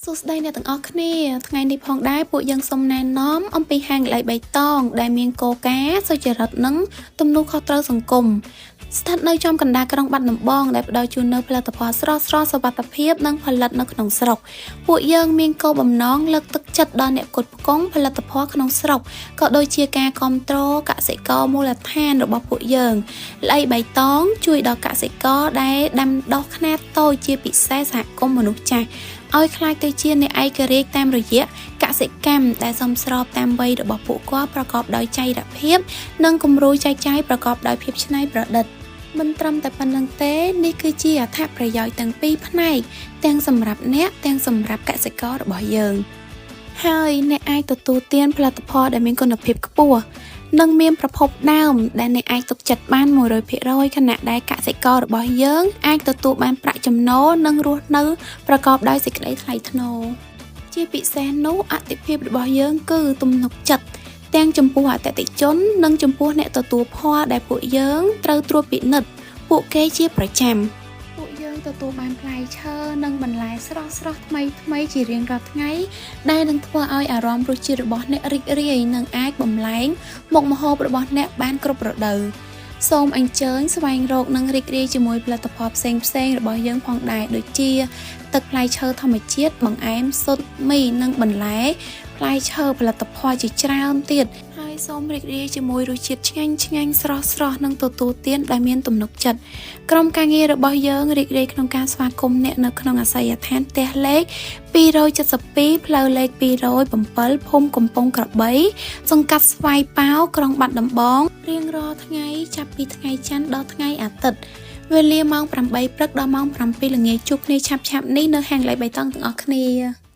សួស្តីអ្នកទាំងអស់គ្នាថ្ងៃនេះផងដែរពួកយើងសូមណែនាំអំពីហាងកន្លែងបៃតងដែលមានគោលការណ៍សុចរិតនិងទំនួលខុសត្រូវសង្គមស្ថិតនៅចំកណ្ដាលក្រុងបាត់ដំបងដែលផ្ដល់ជូននូវផលិតផលស្រស់ៗសុវត្ថិភាពនិងផលិតនៅក្នុងស្រុកពួកយើងមានគោលបំណងលើកទឹកចិត្តដល់អ្នកផ្គត់ផ្គង់ផលិតផលក្នុងស្រុកក៏ដូចជាការគាំទ្រកសិករមូលដ្ឋានរបស់ពួកយើងល្អីបៃតងជួយដល់កសិករដែលដាំដុះខ្នាតតូចជាពិសេសសហគមន៍មនុស្សចាស់ឲ្យខ្លាចទៅជាអ្នកឯករាជ្យតាមរយៈកសិកម្មដែលសមស្របតាមវ័យរបស់ពួកគាត់ប្រកបដោយចីរភាពនិងគំរូចែកចាយប្រកបដោយភាពច្នៃប្រឌិតមិនត្រឹមតែប៉ុណ្្នឹងទេនេះគឺជាអត្ថប្រយោជន៍ទាំងពីរផ្នែកទាំងសម្រាប់អ្នកទាំងសម្រាប់កសិកររបស់យើងហើយអ្នកអាចទទួលទានផលិតផលដែលមានគុណភាពខ្ពស់និងមានប្រភពដើមដែលអ្នកអាចទុកចិត្តបាន 100% ខណៈដែលកសិកររបស់យើងអាចទទួលបានប្រាក់ចំណូលនិងរស់នៅប្រកបដោយសេចក្តីថ្លៃថ្នូរជាពិសេសនោះអតិភិបរបស់យើងគឺទំនុកចិត្តទាំងចំពោះអតិថិជននិងចំពោះអ្នកទទួលផលដែលពួកយើងត្រូវត្រួតពិនិត្យពួកគេជាប្រចាំពួកយើងទទួលបានផ្លែឈើនិងបន្លែស្រស់ៗថ្មីៗជារៀងរាល់ថ្ងៃដែលនឹងធ្វើឲ្យអារម្មណ៍រសជាតិរបស់អ្នករីករាយនិងអាចបំលែងមុខម្ហូបរបស់អ្នកបានគ្រប់រដូវសូមអញ្ជើញស្វែងរកនិងរីករាយជាមួយផលិតផលផ្សេងៗរបស់យើងផងដែរដូចជាទឹកផ្លែឈើធម្មជាតិបង្អែមស៊ុតមីនិងបន្លែផ្លែឈើផលិតផលជាច្រើនទៀតហើយសូមរីករាយជាមួយរសជាតិឆ្ងាញ់ស្រស់ៗនិងទទួលទានដែលមានទំនុកចិត្តក្រុមការងាររបស់យើងរីករាយក្នុងការស្វាគមន៍អ្នកនៅក្នុងអាសយដ្ឋានផ្ទះលេខ272ផ្លូវលេខ207ភូមិកំពង់ក្របីសង្កាត់ស្វាយប៉ោក្រុងបាត់ដំបងរៀងរាល់ថ្ងៃចាប់ពីថ្ងៃច័ន្ទដល់ថ្ងៃអាទិត្យវេលាម៉ោង8ព្រឹកដល់ម៉ោង7ល្ងាចជួបគ្នាឆាប់ៗនេះនៅហាងកន្លែងបៃតងទាំងអស់គ្នា